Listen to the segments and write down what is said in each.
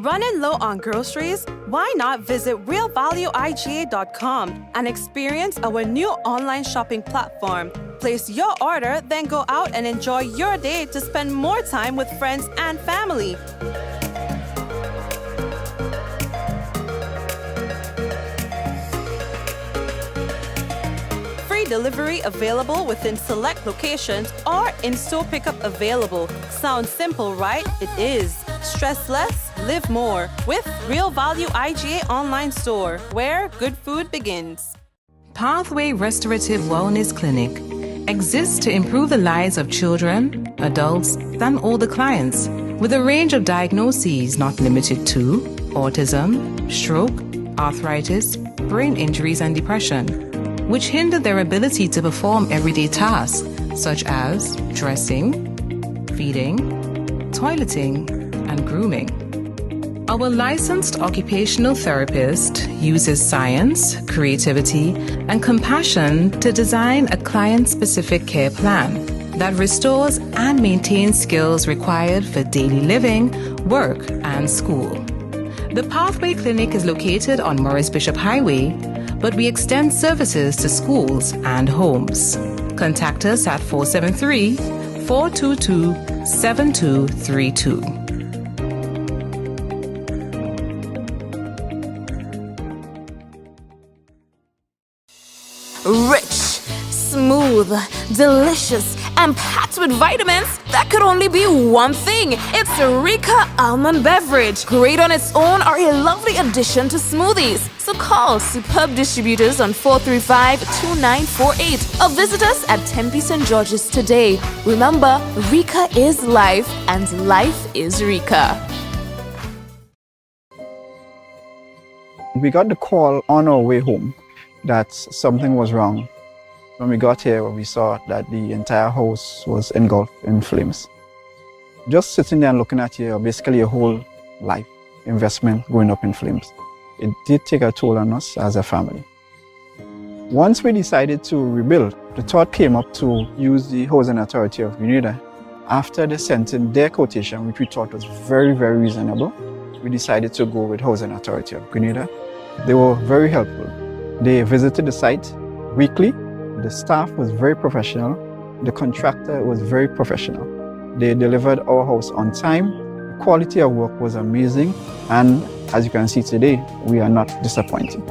Running low on groceries? Why not visit realvalueiga.com and experience our new online shopping platform? Place your order, then go out and enjoy your day to spend more time with friends and family. Free delivery available within select locations or in-store pickup available. Sounds simple, right? It is. Stress less, live more with Real Value IGA online store, where good food begins. Pathway Restorative Wellness Clinic exists to improve the lives of children, adults, and older clients with a range of diagnoses not limited to autism, stroke, arthritis, brain injuries, and depression, which hinder their ability to perform everyday tasks such as dressing, feeding, toileting, and grooming. Our licensed occupational therapist uses science, creativity, and compassion to design a client-specific care plan that restores and maintains skills required for daily living, work, and school. The Pathway Clinic is located on Morris Bishop Highway, but we extend services to schools and homes. Contact us at 473-422-7232. Rich, smooth, delicious, and packed with vitamins that could only be one thing. It's Rika Almond Beverage. Great on its own or a lovely addition to smoothies. So call Superb Distributors on 435-2948 or visit us at Tempe St. George's today. Remember, Rika is life and life is Rika. We got the call on our way home that something was wrong. When we got here, we saw that the entire house was engulfed in flames. Just sitting there and looking at here, basically a whole life investment going up in flames. It did take a toll on us as a family. Once we decided to rebuild, the thought came up to use the Housing Authority of Grenada. After they sent in their quotation, which we thought was very, very reasonable, we decided to go with Housing Authority of Grenada. They were very helpful. They visited the site weekly. The staff was very professional. The contractor was very professional. They delivered our house on time. The quality of work was amazing. And as you can see today, we are not disappointed.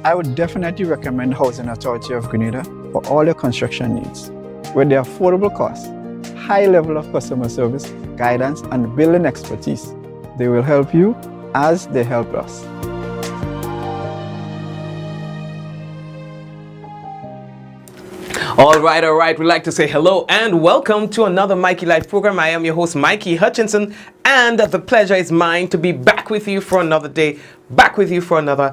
I would definitely recommend Housing Authority of Grenada for all your construction needs. With their affordable costs, high level of customer service, guidance, and building expertise, they will help you as they help us. All right. We'd like to say hello and welcome to another Mikey Life program. I am your host, Mikey Hutchinson, and the pleasure is mine to be back with you for another day, back with you for another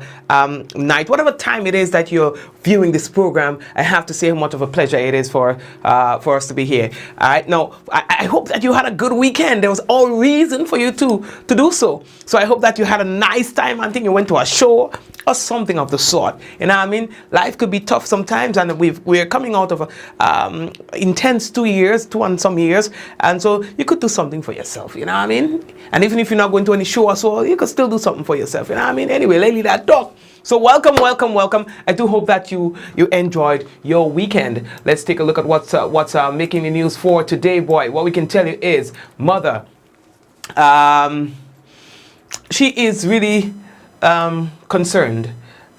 night. Whatever time it is that you're viewing this program, I have to say how much of a pleasure it is for us to be here. All right. Now, I hope that you had a good weekend. There was all reason for you to do so. So I hope that you had a nice time. I think you went to a show or something of the sort. You know what I mean? Life could be tough sometimes, and we're coming out of a intense 2 and some years, and so you could do something for yourself. You know what I mean? And even if you're not going to any show or so, you could still do something for yourself. You know what I mean? Anyway, lately that talk. So welcome. I do hope that you enjoyed your weekend. Let's take a look at what's making the news for today, boy. What we can tell you is, mother, she is really concerned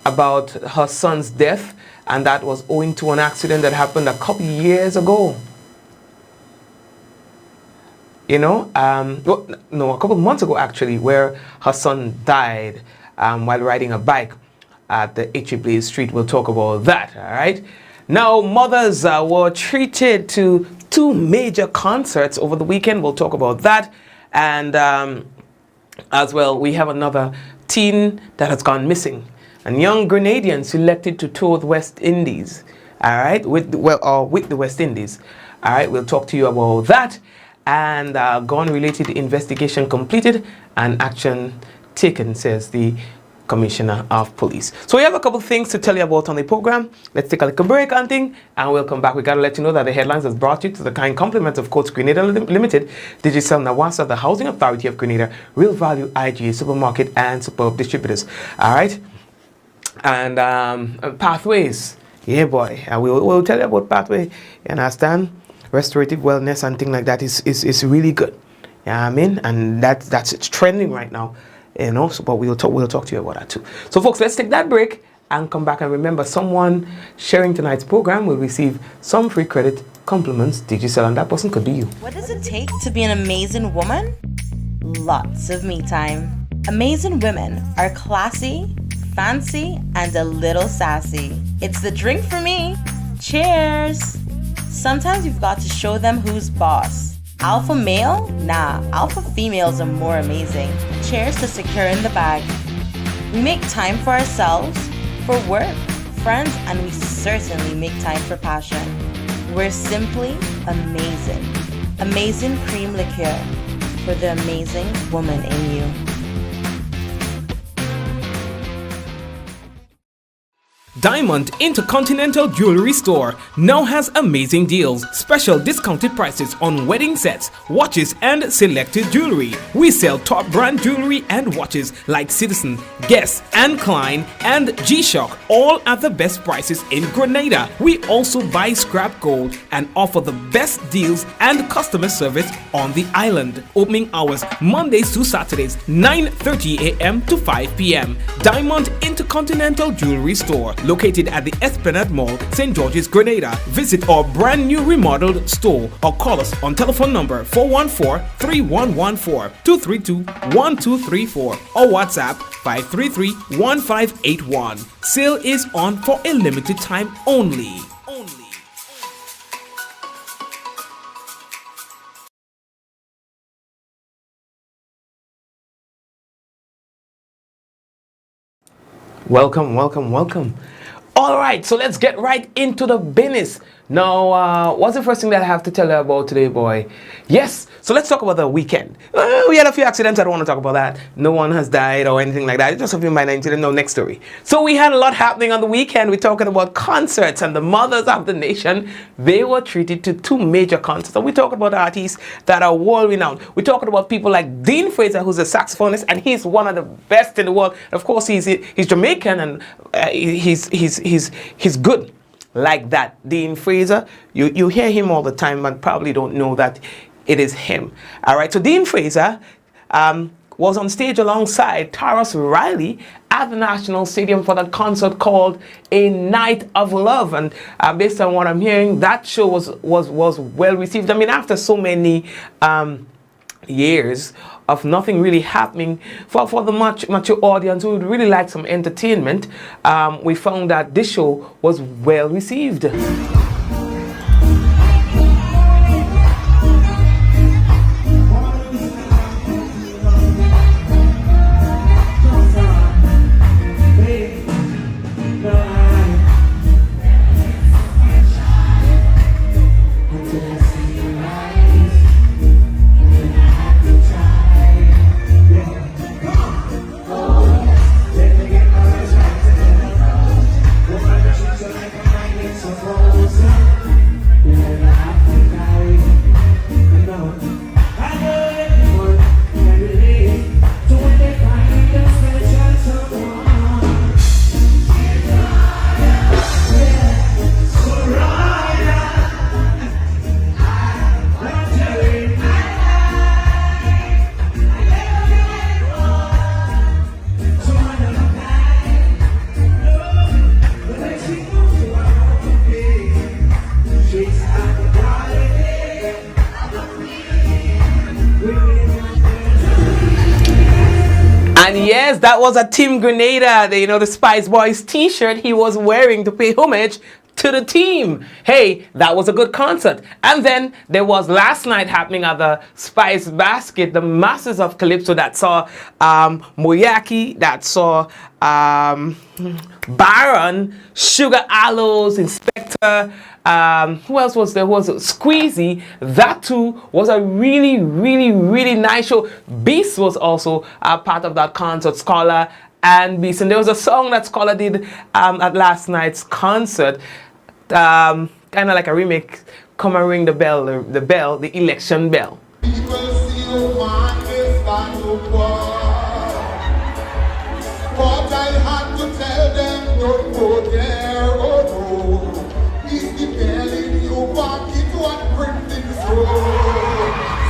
about her son's death, and that was owing to an accident that happened a couple years ago. You know, a couple months ago actually, where her son died while riding a bike at the H.E. Street. We'll talk about that, all right? Now, mothers were treated to 2 major concerts over the weekend. We'll talk about that. And as well, we have another teen that has gone missing. And young Grenadian selected to tour the West Indies, all right, with the West Indies. All right, we'll talk to you about that. And gun-related investigation completed and action taken, says the Commissioner of Police. So we have a couple things to tell you about on the program. Let's take a little break and thing, and we'll come back. We got to let you know that the headlines has brought you to the kind compliments of Coach Grenada Limited, Digicel Nawasa, the Housing Authority of Grenada, Real Value IGA Supermarket, and Superb Distributors. All right, and Pathways. Yeah, boy, we'll tell you about Pathway. You understand? Restorative wellness and things like that is really good. Yeah, I mean, and that's trending right now. You know, so, but we'll talk to you about that too. So folks, let's take that break and come back. And remember, someone sharing tonight's program will receive some free credit compliments, Digicel, and that person could be you. What does it take to be an amazing woman? Lots of me time. Amazing women are classy, fancy, and a little sassy. It's the drink for me. Cheers! Sometimes you've got to show them who's boss. Alpha male? Nah, alpha females are more amazing. Cheers to securing the bag. We make time for ourselves, for work, friends, and we certainly make time for passion. We're simply amazing. Amazing cream liqueur for the amazing woman in you. Diamond Intercontinental Jewelry Store now has amazing deals, special discounted prices on wedding sets, watches, and selected jewelry. We sell top brand jewelry and watches like Citizen, Guess, and Klein, and G-Shock, all at the best prices in Grenada. We also buy scrap gold and offer the best deals and customer service on the island. Opening hours Mondays to Saturdays, 9:30 a.m. to 5 p.m. Diamond Intercontinental Jewelry Store, located at the Esplanade Mall, St. George's, Grenada. Visit our brand new remodeled store or call us on telephone number 414-3114, 232-1234 or WhatsApp 533-1581. Sale is on for a limited time only. Welcome, welcome, welcome. All right, so let's get right into the business. Now, what's the first thing that I have to tell you about today, boy? Yes, so let's talk about the weekend. We had a few accidents. I don't want to talk about that. No one has died or anything like that. It's just a few minor incidents. No, next story. So we had a lot happening on the weekend. We're talking about concerts, and the mothers of the nation, they were treated to two major concerts. And we're talking about artists that are world-renowned. We're talking about people like Dean Fraser, who's a saxophonist, and he's one of the best in the world. Of course, he's Jamaican, and he's good. Like that, Dean Fraser, you hear him all the time and probably don't know that it is him. All right, so Dean Fraser was on stage alongside Taras Riley at the National Stadium for that concert called A Night of Love. And based on what I'm hearing, that show was well received. I mean, after so many years of nothing really happening for the mature audience who would really like some entertainment, we found that this show was well received. And yes, that was a Team Grenada, the Spice Boys t-shirt he was wearing to pay homage to the team. Hey, that was a good concert. And then there was last night happening at the Spice Basket, the Masters of Calypso, that saw Moyaki, that saw Baron, Sugar Aloes, Inspector, who else was there? Who was Squeezy? That too was a really, really, really nice show. Beast was also a part of that concert, Scholar and beast. And there was a song that Scholar did at last night's concert, kind of like a remake. Come and ring the bell, the election bell. People see you man is like you but I had to tell them don't go there, oh no. He's the bell in you pocket one printing so.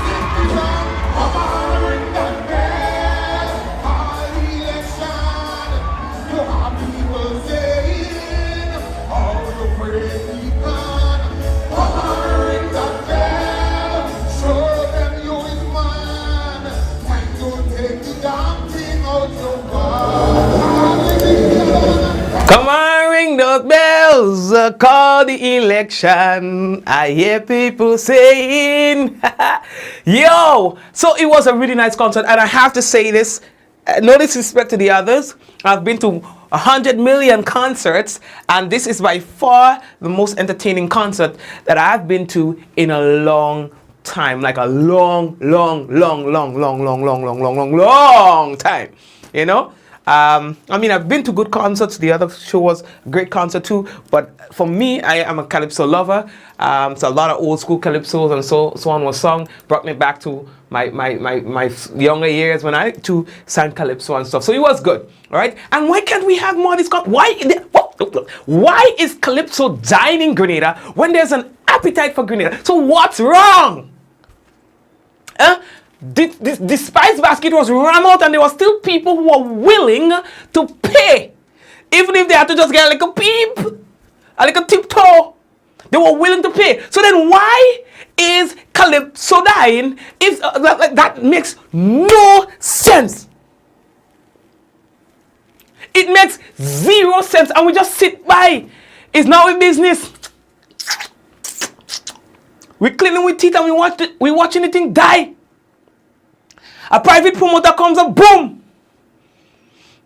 Sit down, come on, ring that bell. High election, you have people saying, all the praise we can. Come on, ring that bell. Show them you is man. Time to take the damn thing out your mouth. Come on, ring those bells, call the election. I hear people saying, yo. So it was a really nice concert, and I have to say this, no disrespect to the others. I've been to 100 million concerts, and this is by far the most entertaining concert that I've been to in a long time, like a long time, you know. I mean, I've been to good concerts. The other show was a great concert too. But for me, I am a calypso lover. So a lot of old school calypsos and so on was sung. Brought me back to my younger years when I too sang calypso and stuff. So it was good. All right. And why can't we have more of this? Why is calypso dying in Grenada when there's an appetite for Grenada? So what's wrong? This spice basket was run out, and there were still people who were willing to pay, even if they had to just get a little peep, a little tiptoe. They were willing to pay. So then, why is calypso dying? If that makes no sense. It makes zero sense, and we just sit by. It's now a business. We're cleaning with teeth, and we're watching the thing die. A private promoter comes up, boom!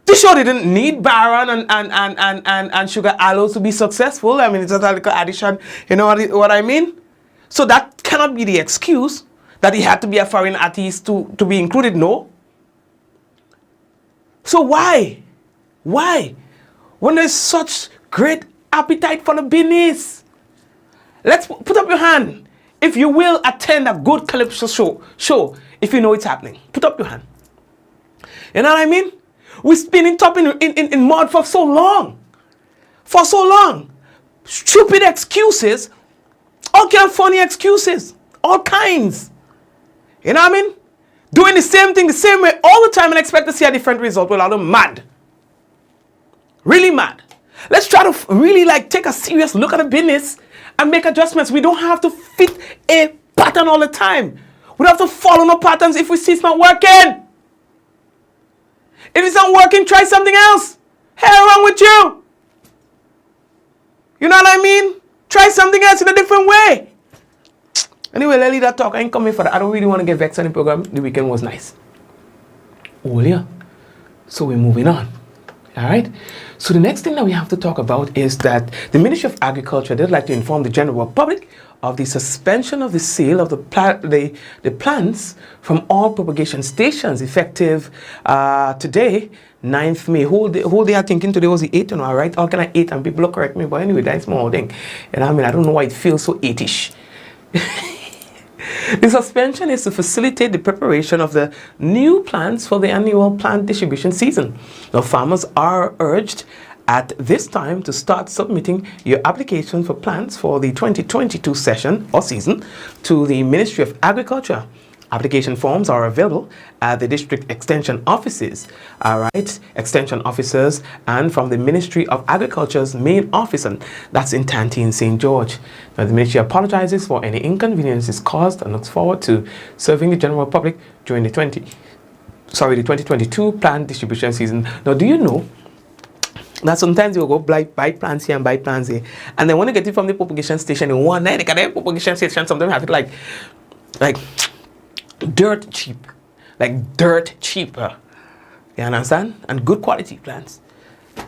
This show didn't need Baron and Sugar Aloes to be successful. I mean, it's just a little addition, you know what I mean? So that cannot be the excuse that he had to be a foreign artist to be included, no? So why? Why? When there's such great appetite for the business. Let's put up your hand if you will attend a good calypso show. If you know it's happening, put up your hand. You know what I mean? We've been in top in mud for so long. For so long. Stupid excuses. All kind of funny excuses. All kinds. You know what I mean? Doing the same thing the same way all the time and expect to see a different result. Well, I'm mad. Really mad. Let's try to really take a serious look at the business and make adjustments. We don't have to fit a pattern all the time. We don't have to follow no patterns if we see it's not working. If it's not working, try something else. Hell wrong with you. You know what I mean? Try something else in a different way. Anyway, let's leave that talk. I ain't coming for that. I don't really want to get vexed on the program. The weekend was nice. Oh, yeah. So we're moving on. All right. So the next thing that we have to talk about is that the Ministry of Agriculture, they'd like to inform the general public of the suspension of the sale of the plants from all propagation stations effective today, 9th May. Whole day I'm thinking today was the 8th, you know, right? How can I 8? And people will correct me, but anyway, that's my whole thing. And I mean, I don't know why it feels so 8ish. The suspension is to facilitate the preparation of the new plants for the annual plant distribution season. Now, farmers are urged at this time to start submitting your application for plants for the 2022 session or season to the Ministry of Agriculture. Application forms are available at the district extension offices, extension officers, and from the Ministry of Agriculture's main office, and that's in Tanti in St. George. Now, the ministry apologizes for any inconveniences caused and looks forward to serving the general public during the 2022 plant distribution season. Now, do you know that sometimes you will go buy plants here and buy plants here, and then when you get it from the propagation station in one night, they get a propagation station, sometimes have it like dirt cheap. You understand? And good quality plants.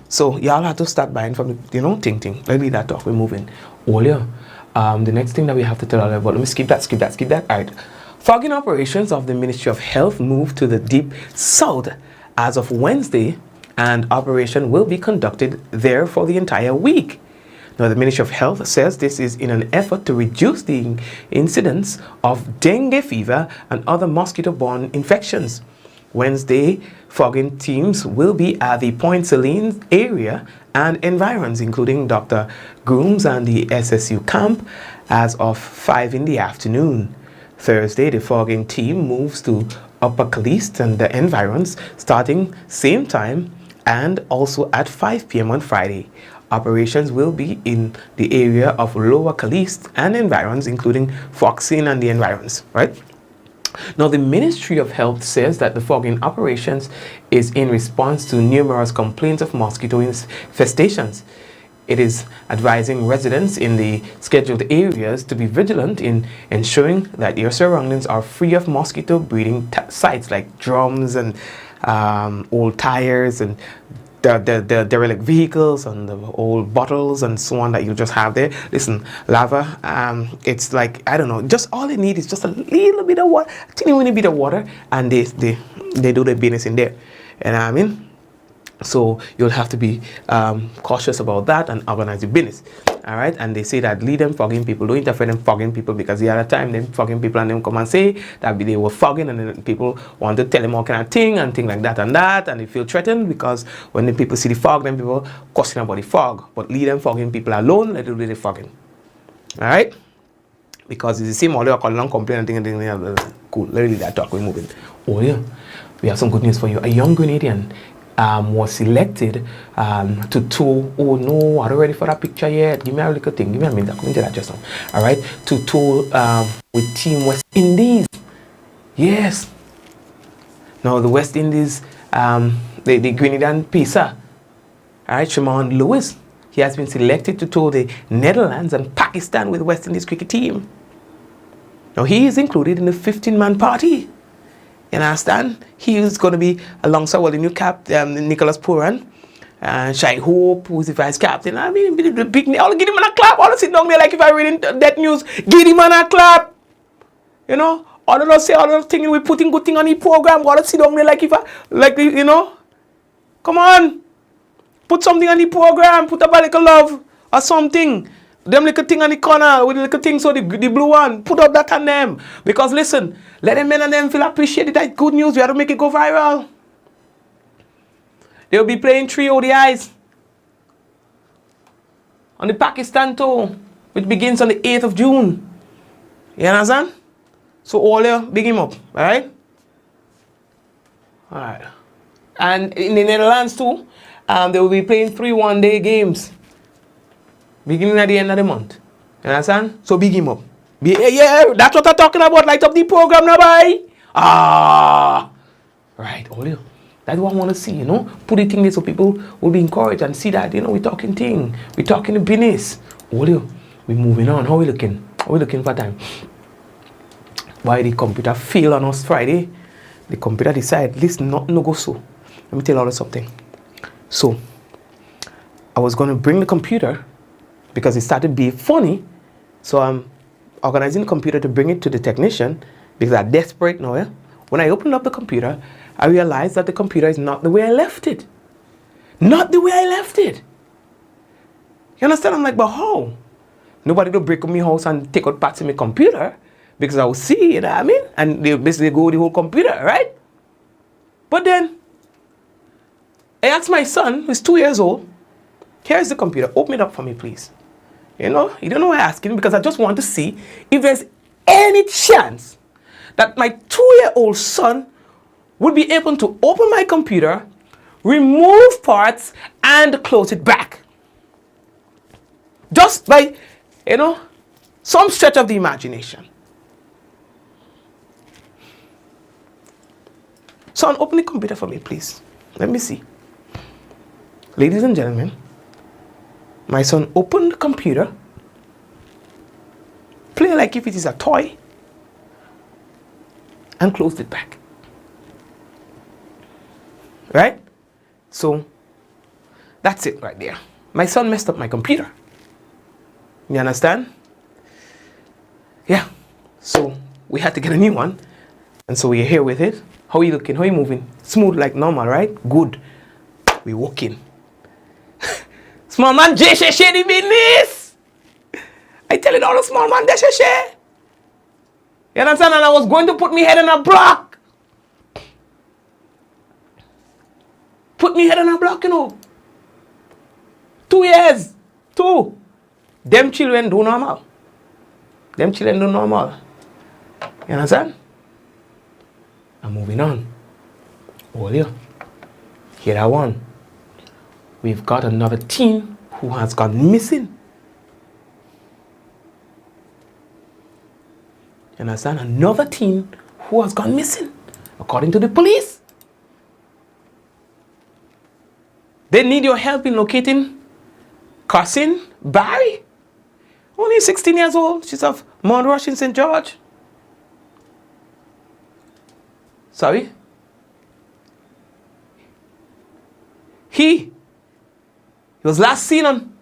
So y'all have to start buying from the, ting. Let me that talk. We're moving. Earlier, the next thing that we have to tell you about, let me skip that. All right. Fogging operations of the Ministry of Health moved to the deep south as of Wednesday, and operation will be conducted there for the entire week. Now, the Ministry of Health says this is in an effort to reduce the incidence of dengue fever and other mosquito-borne infections. Wednesday, fogging teams will be at the Point Celine area and environs, including Dr. Grooms and the SSU camp, as of 5 in the afternoon. Thursday, the fogging team moves to Upper Caliste and the environs, starting same time and also at 5 p.m. on Friday. Operations will be in the area of Lower Caliste and environs, including Foxine and the environs, right? Now, the Ministry of Health says that the fogging operations is in response to numerous complaints of mosquito infestations. It is advising residents in the scheduled areas to be vigilant in ensuring that their surroundings are free of mosquito breeding sites like drums and old tires and the derelict vehicles and the old bottles and so on that you just have there. Listen, lava, it's like, I don't know, just all they need is just a little bit of water, a teeny bit of water, and they do their business in there. You know what I mean? So you'll have to be cautious about that and organize your business. All right, and they say that lead them fogging people, don't interfere them fogging people, because the other time them fogging people and them come and say that they were fogging, and then people want to tell them all kind of thing and thing like that, and they feel threatened because when the people see the fog, then people question about the fog. But leave them fogging people alone, let them do the fogging. All right, because it's the same all they are calling on complaint and thing. Cool, let me leave that talk. We're moving. Oh yeah, we have some good news for you. A young Grenadian was selected to tour. Oh no, I'm not ready for that picture yet. Give me a little thing. Give me a minute. I couldn't do that just now. All right, to tour with Team West Indies. Yes. Now the West Indies, the Grenadian pacer, all right, Shimon Lewis. He has been selected to tour the Netherlands and Pakistan with the West Indies cricket team. Now he is included in the 15-man party. You understand? He is going to be alongside the new captain, Nicholas Puran, and Shai Hope, who is the vice captain. I mean, the big, I'll give him a clap. I'll sit down there like if I read that news, give him a clap. You know, all of us say all of the things we putting good thing on the program. I'll sit down there like if I, like, you know, come on, put something on the program, put up a little love or something. Them little thing on the corner with the little thing, so the blue one, put up that on them. Because listen, let them men and them feel appreciated. That good news. We have to make it go viral. They'll be playing 3 ODIs on the Pakistan tour, which begins on the 8th of June. You understand? So all you big him up, alright? Alright. And in the Netherlands too, they will be playing 3 one-day games. Beginning at the end of the month. You understand? So big him up. Yeah, that's what I'm talking about. Light up the program now, bye. Right, all you. That's what I want to see, you know. Put the thing there so people will be encouraged and see that, you know, we're talking thing. We're talking the business. All you. We're moving on. How we looking? How we looking for time? Why the computer failed on us Friday? The computer decided, listen, nothing no go so. Let me tell you something. So, I was going to bring the computer because it started being funny. So I'm organizing the computer to bring it to the technician because I'm desperate now. Yeah? When I opened up the computer, I realized that the computer is not the way I left it. Not the way I left it. You understand? I'm like, but how? Nobody will break up my house and take out parts of my computer because I will see, you know what I mean? And they basically go with the whole computer, right? But then, I asked my son, who's 2 years old, here's the computer, open it up for me, please. You know, you don't know why I'm asking, because I just want to see if there's any chance that my 2-year-old son would be able to open my computer, remove parts, and close it back. Just by, you know, some stretch of the imagination. Son, open the computer for me, please. Let me see. Ladies and gentlemen, my son opened the computer, play like if it is a toy, and closed it back. Right? So, that's it right there. My son messed up my computer. You understand? Yeah. So, we had to get a new one. And so we're here with it. How are you looking? How are you moving? Smooth like normal, right? Good. We walk in. Small man, J share the business. I tell it all the small man, J share. You understand? And I was going to put me head in a block. Put me head in a block, you know. 2 years. 2. Them children do normal. Them children do normal. You understand? I'm moving on. Oh, yeah. Here that one. We've got another teen who has gone missing. You understand? Another teen who has gone missing, according to the police. They need your help in locating Cousin Barry. Only 16 years old. She's of Mount Rush in St. George. Sorry? He was last seen on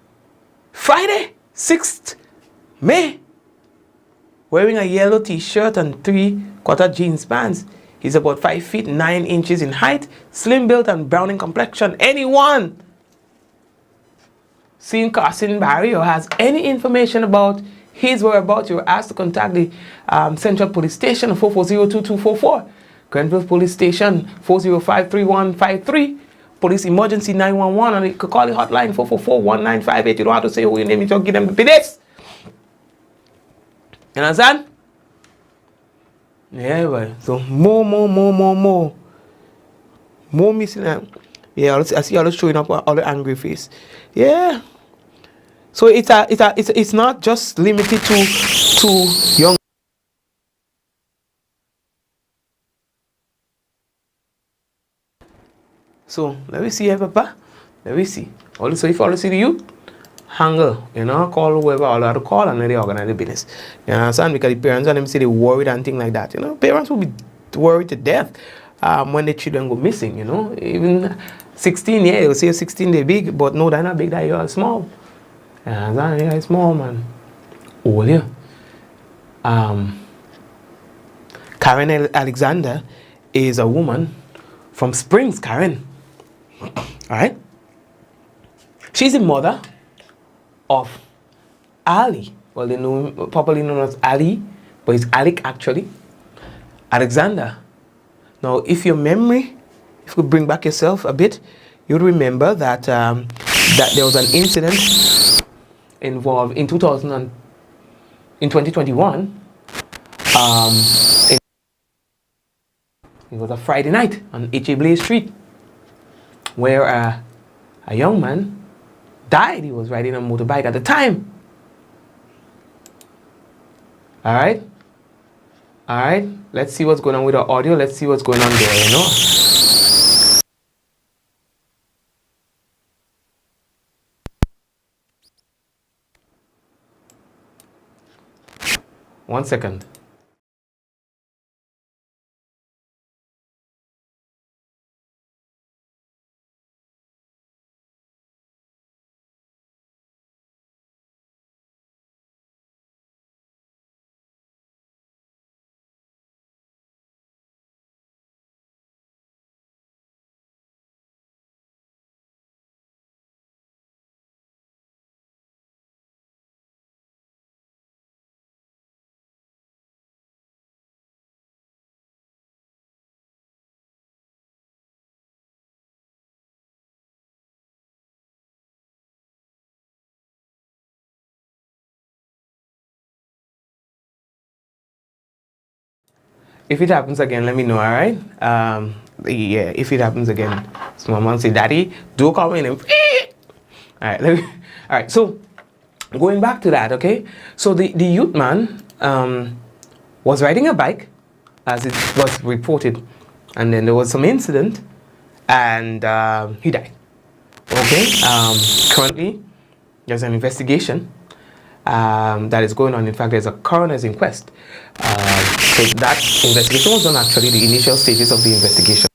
Friday, 6th May, wearing a yellow t-shirt and 3/4 jeans pants. He's about 5 feet 9 inches in height, slim built and brown in complexion. Anyone seen Cousin Barry or has any information about his whereabouts, you're asked to contact the Central Police Station 440-2244, Grenville Police Station 405-3153, Police Emergency 911, and you could call the hotline 444-1958. You don't have to say who your name is, just give them the business. You understand? Yeah, boy. So more missing. Yeah, I see all the showing up, all the angry face. Yeah. So it's not just limited to young. So let me see here, Papa. Let me see. Also, if you see the youth, hunger, you know, call whoever all have to call and then they organize the business. You understand? Because the parents and them say they worried and things like that. You know, parents will be worried to death when the children go missing, you know. Even 16, yeah, they'll say 16 they're big, but no, they're not big, they're small. You understand? Yeah, small, man. Oh, yeah. Karen Alexander is a woman from Springs, Karen. Alright? She's the mother of Ali. Well, they know popularly known as Ali, but it's Alec actually. Alexander. Now, if your memory, if you bring back yourself a bit, you'll remember that that there was an incident involved in 2021. It was a Friday night on H.A. Blaze Street, where a young man died. He was riding a motorbike at the time. Alright? Alright? Let's see what's going on with our audio. Let's see what's going on there, you know? One second. If it happens again, let me know, alright? Yeah, if it happens again, so my mom say, Daddy, do call me and alright, alright, so going back to that, okay? So the youth man was riding a bike, as it was reported, and then there was some incident, and he died. Okay? Currently, there's an investigation that is going on. In fact, there's a coroner's inquest. So that investigation was done actually the initial stages of the investigation.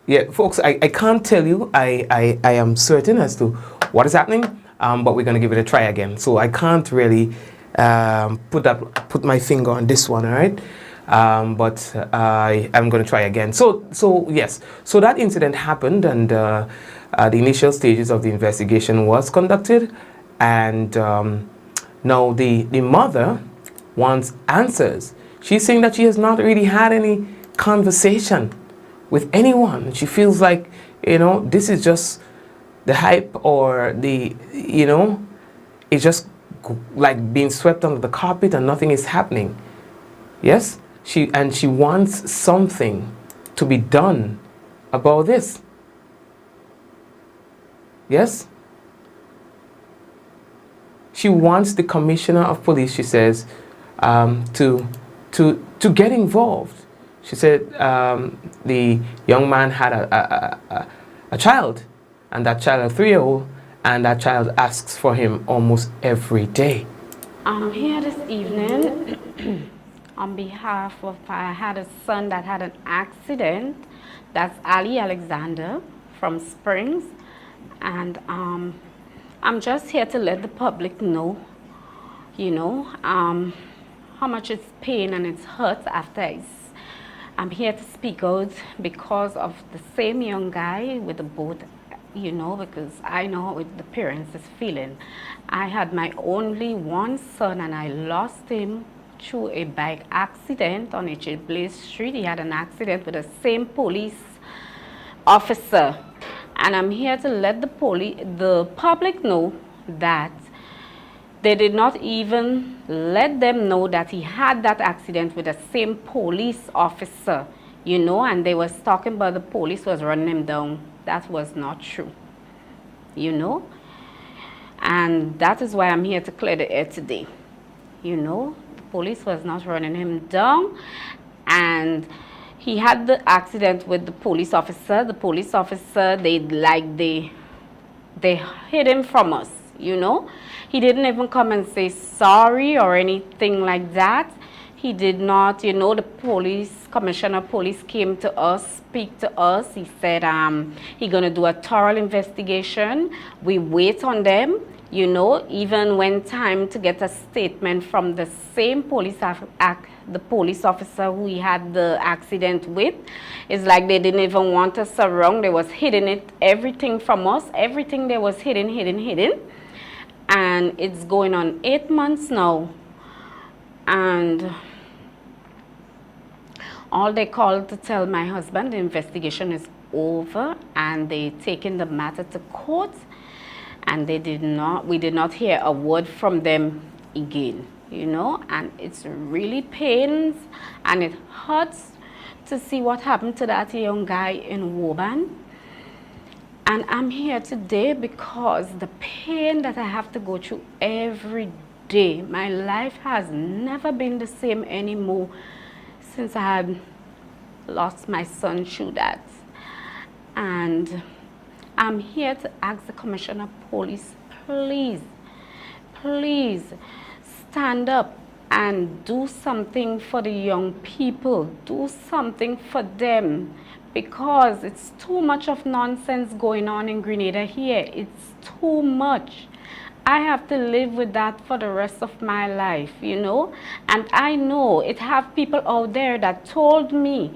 Yeah, folks, I can't tell you. I am certain as to what is happening, but we're going to give it a try again. So I can't really put my finger on this one, all right? But I'm going to try again. So yes, so that incident happened, and the initial stages of the investigation was conducted, and now the mother wants answers. She's saying that she has not really had any conversation with anyone. She feels like, this is just the hype, or it's just like being swept under the carpet and nothing is happening. Yes? She wants something to be done about this. Yes? She wants the commissioner of police, she says, to get involved. She said the young man had a child, and that child, a 3-year-old, and that child asks for him almost every day. I'm here this evening on behalf of, I had a son that had an accident. That's Ali Alexander from Springs. And I'm just here to let the public know, how much it's pain and it's hurt after I'm here to speak out because of the same young guy with the boat, because I know how the parents is feeling. I had my only one son and I lost him through a bike accident on H. Blaze Street. He had an accident with the same police officer. And I'm here to let the public know that they did not even let them know that he had that accident with the same police officer, and they was talking about the police was running him down. That was not true, and that is why I'm here to clear the air today. The police was not running him down, and he had the accident with the police officer. The police officer, they hid him from us, He didn't even come and say sorry or anything like that. He did not, the commissioner of police came to us, speak to us. He said he's going to do a thorough investigation. We wait on them, even when time to get a statement from the same the police officer who he had the accident with. It's like they didn't even want us around. They was hiding everything from us. Everything they was hidden. And it's going on 8 months now. And all they called to tell my husband the investigation is over and they taken the matter to court, and we did not hear a word from them again, and it's really pains and it hurts to see what happened to that young guy in Woburn. And I'm here today because the pain that I have to go through every day, my life has never been the same anymore since I had lost my son through that. And I'm here to ask the Commissioner of Police, please stand up and do something for the young people. Do something for them, because it's too much of nonsense going on in Grenada here. It's too much. I have to live with that for the rest of my life, And I know it have people out there that told me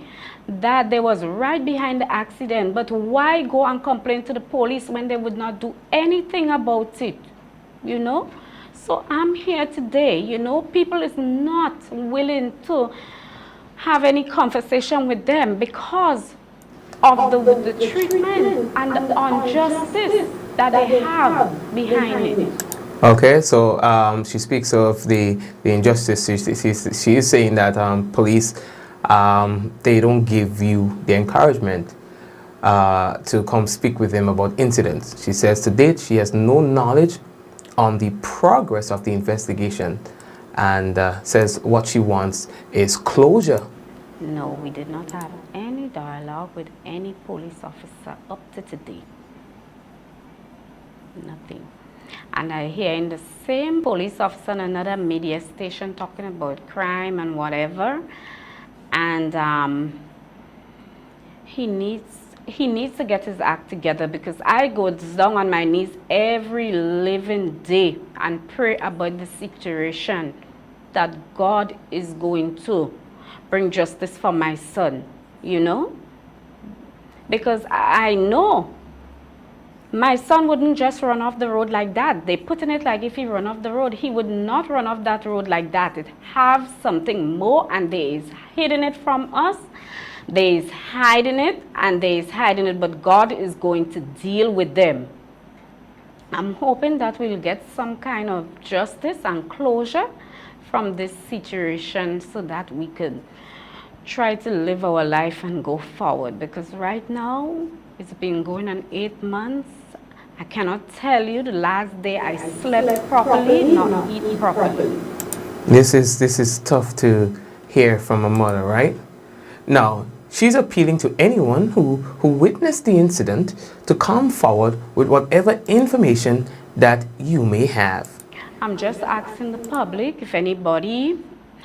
that they was right behind the accident, but why go and complain to the police when they would not do anything about it, So I'm here today, People is not willing to have any conversation with them because of the treatment and the injustice that they have behind it. Okay, so she speaks of the injustice. She is saying that police, they don't give you the encouragement to come speak with them about incidents. She says to date she has no knowledge on the progress of the investigation, and says what she wants is closure. No, we did not have any dialogue with any police officer up to today. Nothing. And I hear in the same police officer in another media station talking about crime and whatever. And he needs he needs to get his act together, because I go down on my knees every living day and pray about the situation, that God is going to bring justice for my son, you know? Because I know my son wouldn't just run off the road like that. They put in it like if he run off the road, he would not run off that road like that. It have something more, and they is hiding it from us. They is hiding it, and they is hiding it, but God is going to deal with them. I'm hoping that we'll get some kind of justice and closure from this situation, so that we could try to live our life and go forward. Because right now, it's been going on 8 months. I cannot tell you the last day I slept properly, not eat properly. This is tough to hear from a mother, right? Now, she's appealing to anyone who witnessed the incident to come forward with whatever information that you may have. I'm just asking the public if anybody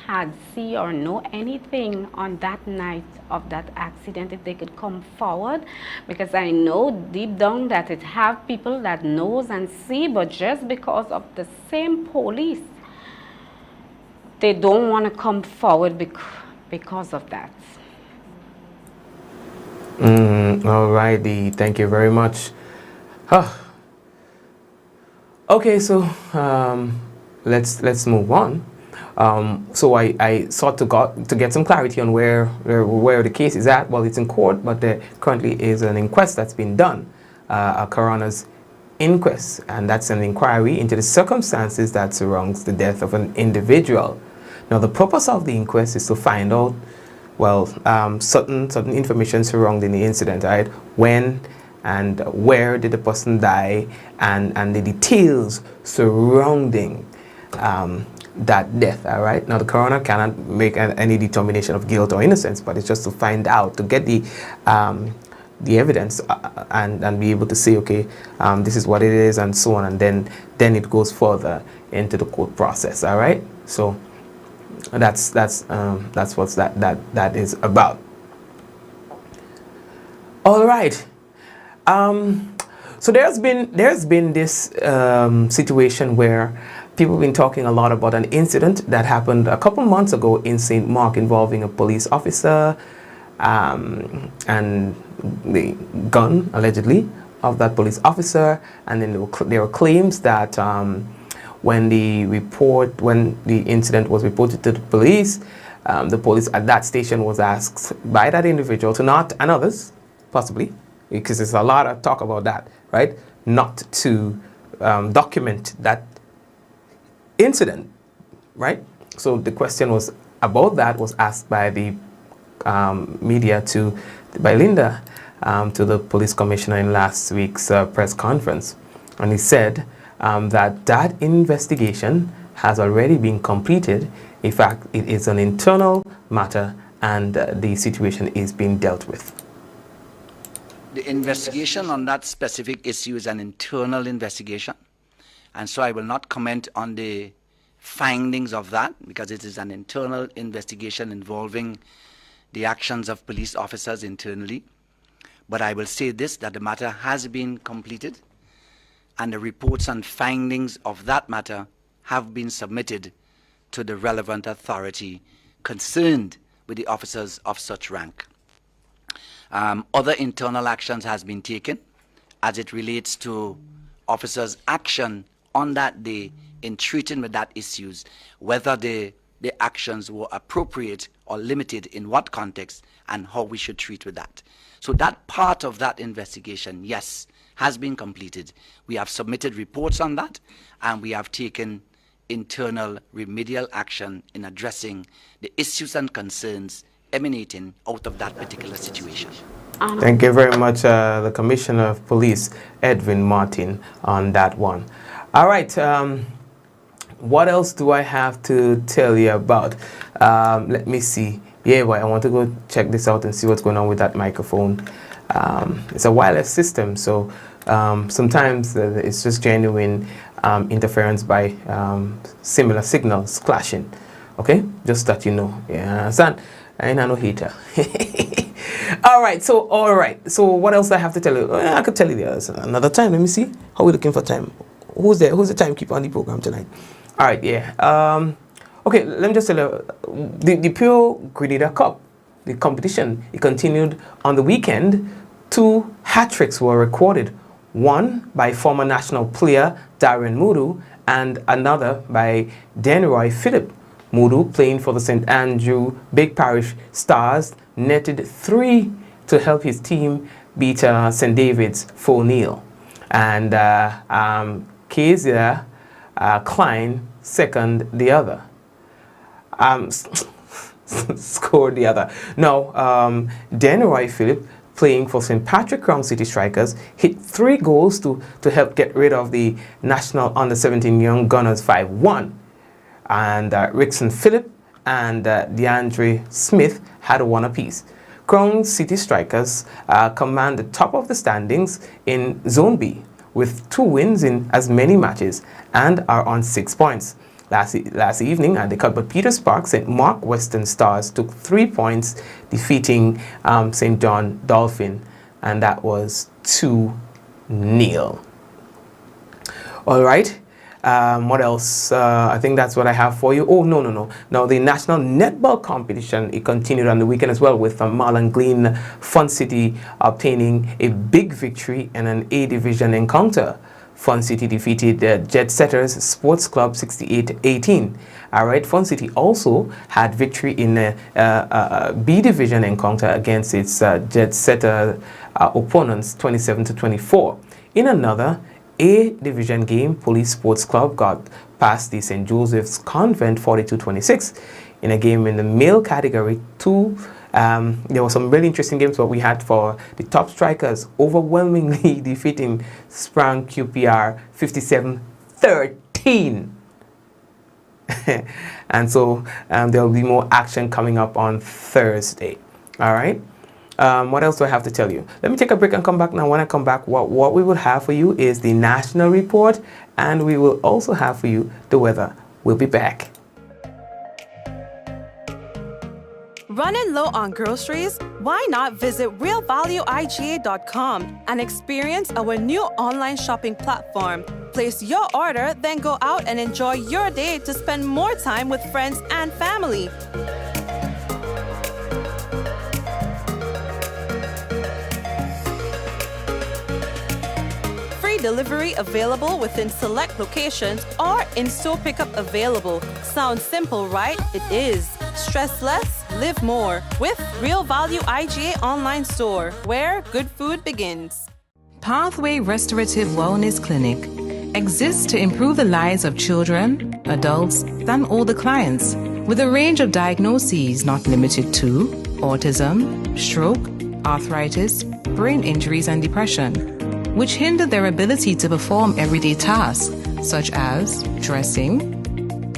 had see or know anything on that night of that accident, if they could come forward, because I know deep down that it have people that knows and see, but just because of the same police, they don't want to come forward because of that. Alrighty, thank you very much. Okay, so let's move on. So I sought to get some clarity on where the case is at. Well, it's in court, but there currently is an inquest that's been done, a coroner's inquest, and that's an inquiry into the circumstances that surrounds the death of an individual. Now, the purpose of the inquest is to find out, well, certain information surrounding the incident, right? When and where did the person die, and the details surrounding that death. All right. Now, the coroner cannot make any determination of guilt or innocence, but it's just to find out, to get the evidence and be able to say, okay, this is what it is, and so on, and then it goes further into the court process. All right. So that's what that is about. All right. So there's been this situation where people have been talking a lot about an incident that happened a couple months ago in St. Mark involving a police officer and the gun, allegedly, of that police officer. And then there were claims that when the incident was reported to the police at that station was asked by that individual to not, and others, possibly, because there's a lot of talk about that, right, not to document that incident, right? So the question was asked by the media by Linda to the police commissioner in last week's press conference, and he said that investigation has already been completed. In fact, it is an internal matter, and the situation is being dealt with. The investigation on that specific issue is an internal investigation. And so I will not comment on the findings of that, because it is an internal investigation involving the actions of police officers internally. But I will say this, that the matter has been completed, and the reports and findings of that matter have been submitted to the relevant authority concerned with the officers of such rank. Other internal actions has been taken as it relates to officers' action on that day in treating with that issues, whether the actions were appropriate or limited, in what context, and how we should treat with that. So that part of that investigation, yes, has been completed. We have submitted reports on that, and we have taken internal remedial action in addressing the issues and concerns emanating out of that particular situation. Thank you very much, the Commissioner of Police, Edwin Martin, on that one. All right, what else do I have to tell you about? Let me see. Yeah, boy, I want to go check this out and see what's going on with that microphone. It's a wireless system, so sometimes it's just genuine interference by similar signals clashing. Okay, just that you know. Yeah, understand? I ain't no hater. All right. So what else do I have to tell you? I could tell you the others another time. Let me see. How are we looking for time? Who's there? Who's the timekeeper on the program tonight? All right. Yeah. Okay. Let me just tell you the Pure Grenada Cup, the competition. It continued on the weekend. 2 hat-tricks were recorded. One by former national player Darren Mudu and another by Denroy Phillip. Mudu, playing for the St. Andrew Big Parish Stars, netted 3 to help his team beat St. David's 4-0. And Kezia Klein second the other. Scored the other. Now, Denroy Phillip, playing for St. Patrick Crown City Strikers, hit 3 goals to help get rid of the national under-17 Young Gunners 5-1. And Rickson Phillip and DeAndre Smith had a 1 apiece. Crown City Strikers command the top of the standings in Zone B with 2 wins in as many matches and are on 6 points. Last evening at the Cuthbert Peters Park, St. Mark Western Stars took 3 points, defeating St. John Dolphin, and that was 2-0. All right. What else? I think that's what I have for you. Oh, no. Now, the National Netball Competition, it continued on the weekend as well, with Marlon Glen Fun City obtaining a big victory in an A-Division encounter. Fun City defeated Jet Setters Sports Club 68-18. All right, Fun City also had victory in a B-Division encounter against its Jet Setter opponents 27-24. In another A-Division game, Police Sports Club got past the St. Joseph's Convent 42-26. In a game in the male category, there were some really interesting games what we had for the top strikers, overwhelmingly defeating Sprang QPR 57-13. And so there will be more action coming up on Thursday. All right. What else do I have to tell you? Let me take a break and come back now. When I come back, what we will have for you is the national report, and we will also have for you the weather. We'll be back. Running low on groceries? Why not visit realvalueiga.com and experience our new online shopping platform? Place your order, then go out and enjoy your day to spend more time with friends and family. Free delivery available within select locations or in-store pickup available. Sounds simple, right? It is. Stress less, live more with Real Value IGA online store, where good food begins. Pathway Restorative Wellness Clinic exists to improve the lives of children, adults, and all the clients with a range of diagnoses not limited to autism, stroke, arthritis, brain injuries, and depression, which hinder their ability to perform everyday tasks such as dressing,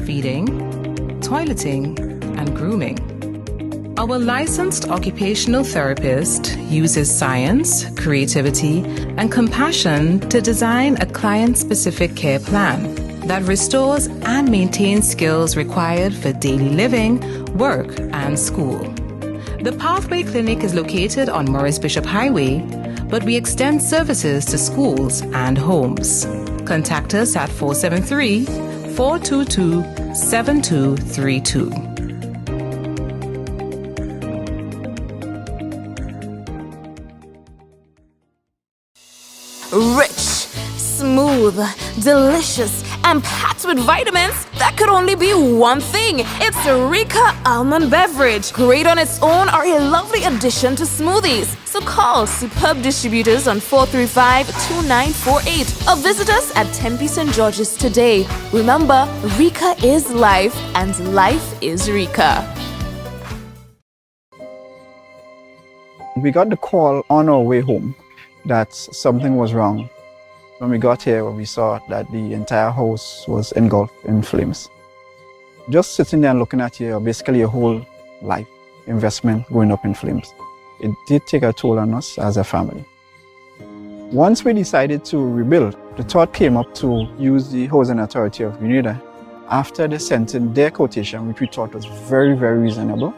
feeding, toileting, and grooming. Our licensed occupational therapist uses science, creativity, and compassion to design a client-specific care plan that restores and maintains skills required for daily living, work, and school. The Pathway Clinic is located on Morris Bishop Highway, but we extend services to schools and homes. Contact us at 473-422-7232. Rich, smooth, delicious, and packed with vitamins that could only be one thing. It's Rika Almond Beverage. Great on its own or a lovely addition to smoothies. So call Superb Distributors on 435-2948 or visit us at Tempe St. George's today. Remember, Rika is life and life is Rika. We got the call on our way home that something was wrong. When we got here, we saw that the entire house was engulfed in flames. Just sitting there and looking at basically your whole life investment going up in flames. It did take a toll on us as a family. Once we decided to rebuild, the thought came up to use the Housing Authority of Grenada. After they sent in their quotation, which we thought was very, very reasonable,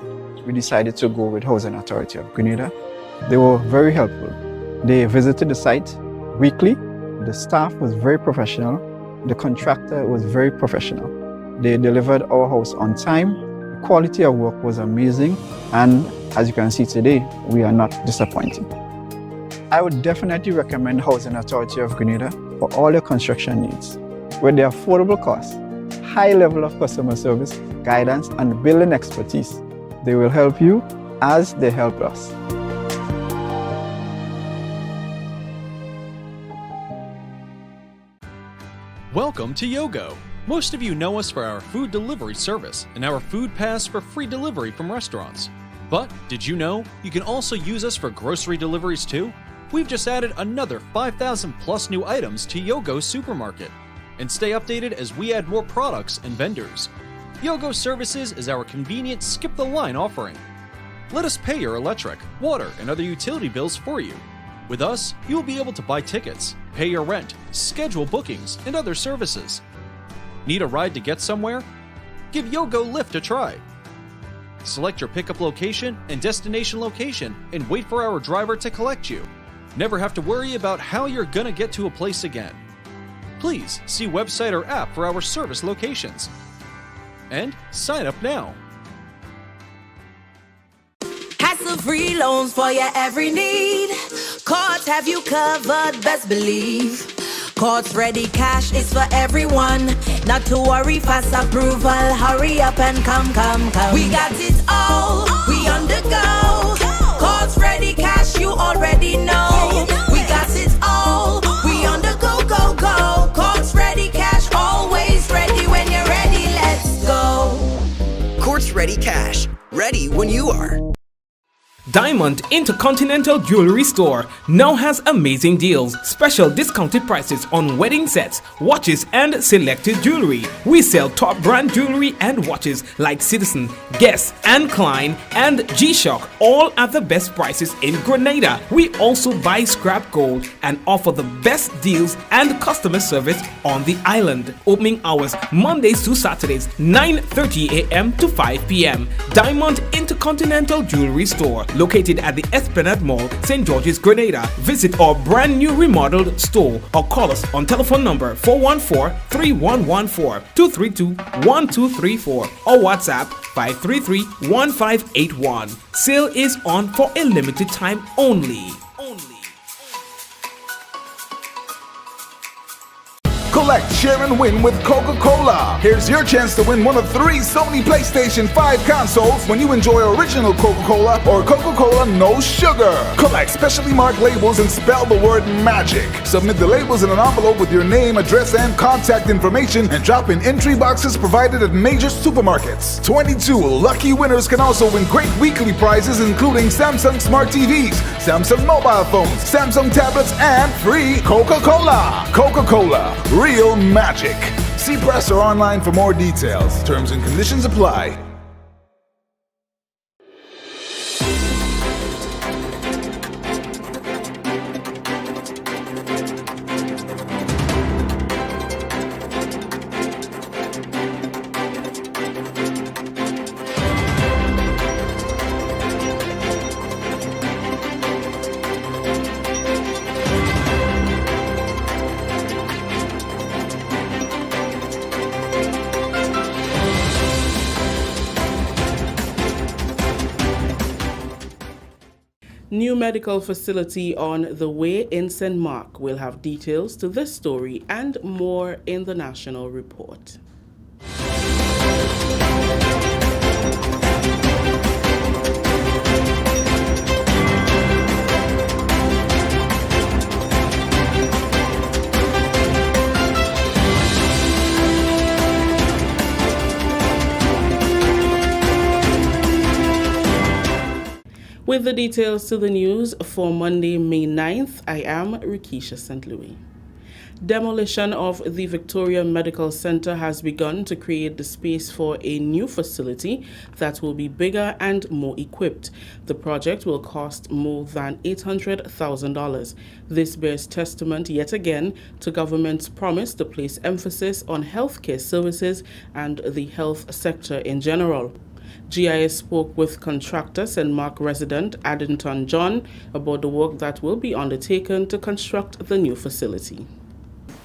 we decided to go with Housing Authority of Grenada. They were very helpful. They visited the site weekly. The staff was very professional. The contractor was very professional. They delivered our house on time. The quality of work was amazing. And as you can see today, we are not disappointed. I would definitely recommend Housing Authority of Grenada for all your construction needs. With their affordable costs, high level of customer service, guidance, and building expertise, they will help you as they help us. Welcome to Yogo. Most of you know us for our food delivery service and our food pass for free delivery from restaurants. But did you know you can also use us for grocery deliveries too? We've just added another 5,000 plus new items to Yogo Supermarket. And stay updated as we add more products and vendors. Yogo Services is our convenient skip the line offering. Let us pay your electric, water, and other utility bills for you. With us, you will be able to buy tickets, pay your rent, schedule bookings, and other services. Need a ride to get somewhere? Give Yogo Lyft a try. Select your pickup location and destination location and wait for our driver to collect you. Never have to worry about how you're gonna get to a place again. Please see website or app for our service locations. And sign up now. Hassle-free loans for your every need. Cards have you covered, best believe. Cards ready, cash is for everyone. Not to worry, fast approval. Hurry up and come. We got it all, we on the go. Cards ready, cash you already know. We got it all, we on the go. Cards ready, cash always ready. When you're ready, let's go. Courts Ready Cash, ready when you are. Diamond Intercontinental Jewelry Store now has amazing deals, special discounted prices on wedding sets, watches, and selected jewelry. We sell top brand jewelry and watches like Citizen, Guess, and Klein, and G-Shock, all at the best prices in Grenada. We also buy scrap gold and offer the best deals and customer service on the island. Opening hours Mondays to Saturdays, 9:30 a.m. to 5 p.m. Diamond Intercontinental Jewelry Store, located at the Esplanade Mall, St. George's, Grenada. Visit our brand new remodeled store or call us on telephone number 414-3114, 232-1234 or WhatsApp 533-1581. Sale is on for a limited time only. Collect, share, and win with Coca-Cola. Here's your chance to win one of 3 Sony PlayStation 5 consoles when you enjoy original Coca-Cola or Coca-Cola No Sugar. Collect specially marked labels and spell the word MAGIC. Submit the labels in an envelope with your name, address, and contact information and drop in entry boxes provided at major supermarkets. 22 lucky winners can also win great weekly prizes including Samsung Smart TVs, Samsung mobile phones, Samsung tablets, and free Coca-Cola. Coca-Cola. Real magic. See press or online for more details. Terms and conditions apply. New medical facility on the way in St. Mark. We'll have details to this story and more in the national report. With the details to the news for Monday, May 9th, I am Rikisha St. Louis. Demolition of the Victoria Medical Center has begun to create the space for a new facility that will be bigger and more equipped. The project will cost more than $800,000. This bears testament yet again to government's promise to place emphasis on healthcare services and the health sector in general. GIS spoke with contractor St. Mark resident Addington John about the work that will be undertaken to construct the new facility.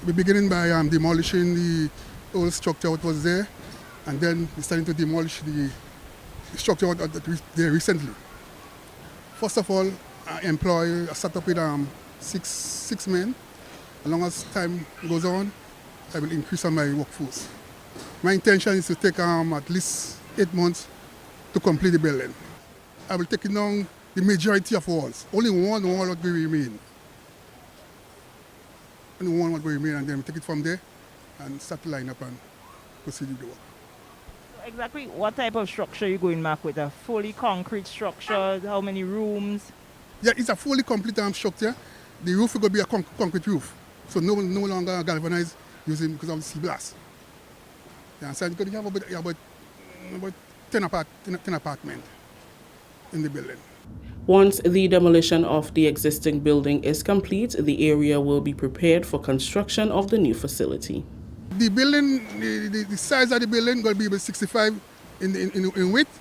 We're beginning by demolishing the old structure that was there, and then we're starting to demolish the structure that was there recently. First of all, I set up with six men. As long as time goes on, I will increase on my workforce. My intention is to take at least 8 months to complete the building. I will take down the majority of walls. Only one wall will remain. Only one will remain, and then we take it from there and start to line up and proceed with the work. So exactly what type of structure are you going back with? A fully concrete structure? How many rooms? Yeah, it's a fully complete structure. The roof is going to be a concrete roof, so no longer galvanized using because of the sea blast. Yeah, so you have about 10 apartments in the building. Once the demolition of the existing building is complete, the area will be prepared for construction of the new facility. The building, the size of the building is going to be about 65 in width,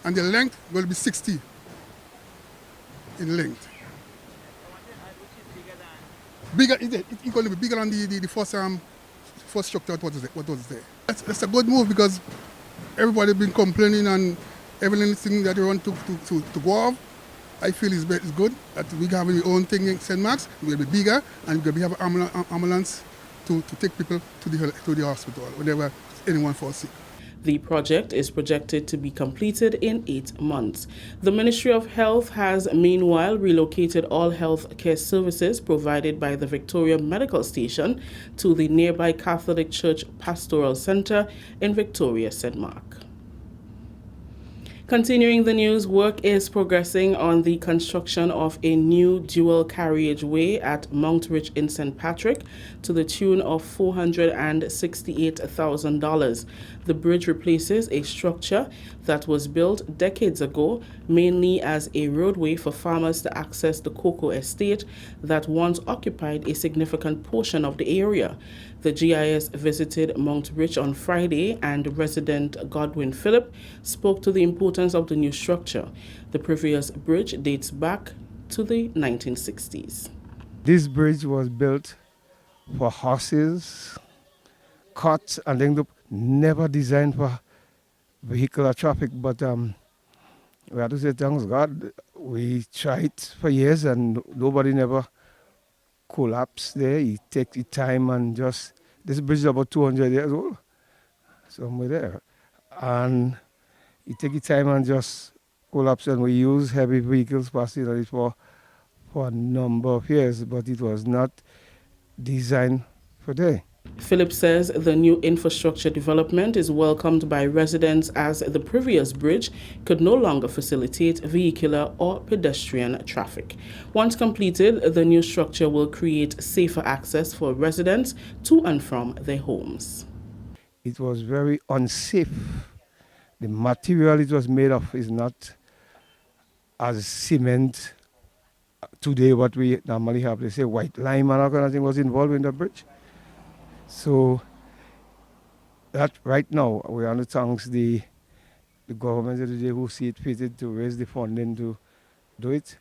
and the length will be 60 in length. Bigger, it's going to be bigger than the first structure what was there. That's a good move because everybody has been complaining and everything that they want to go off. I feel is good that we have our own thing in St. Mark's. We'll be bigger and we'll have an ambulance to take people to the hospital whenever anyone falls sick. The project is projected to be completed in 8 months. The Ministry of Health has meanwhile relocated all health care services provided by the Victoria Medical Station to the nearby Catholic Church Pastoral Center in Victoria, St. Mark. Continuing the news, work is progressing on the construction of a new dual carriageway at Mount Rich in St. Patrick to the tune of $468,000. The bridge replaces a structure that was built decades ago, mainly as a roadway for farmers to access the cocoa estate that once occupied a significant portion of the area. The GIS visited Mount Rich on Friday, and resident Godwin Phillip spoke to the importance of the new structure. The previous bridge dates back to the 1960s. This bridge was built for horses, carts, and then never designed for vehicular traffic. But we have to say thanks God. We tried for years and nobody never collapsed there. You take the time and just, this bridge is about 200 years old, somewhere there. And you take the time and just collapse, and we use heavy vehicles passing on it for a number of years, but it was not designed for there. Philip says the new infrastructure development is welcomed by residents as the previous bridge could no longer facilitate vehicular or pedestrian traffic. Once completed, the new structure will create safer access for residents to and from their homes. It was very unsafe. The material it was made of is not as cement today what we normally have. They say white lime and all kind of thing was involved in the bridge. So that right now we want to thank the government of the day who see it fitted to raise the funding to do it.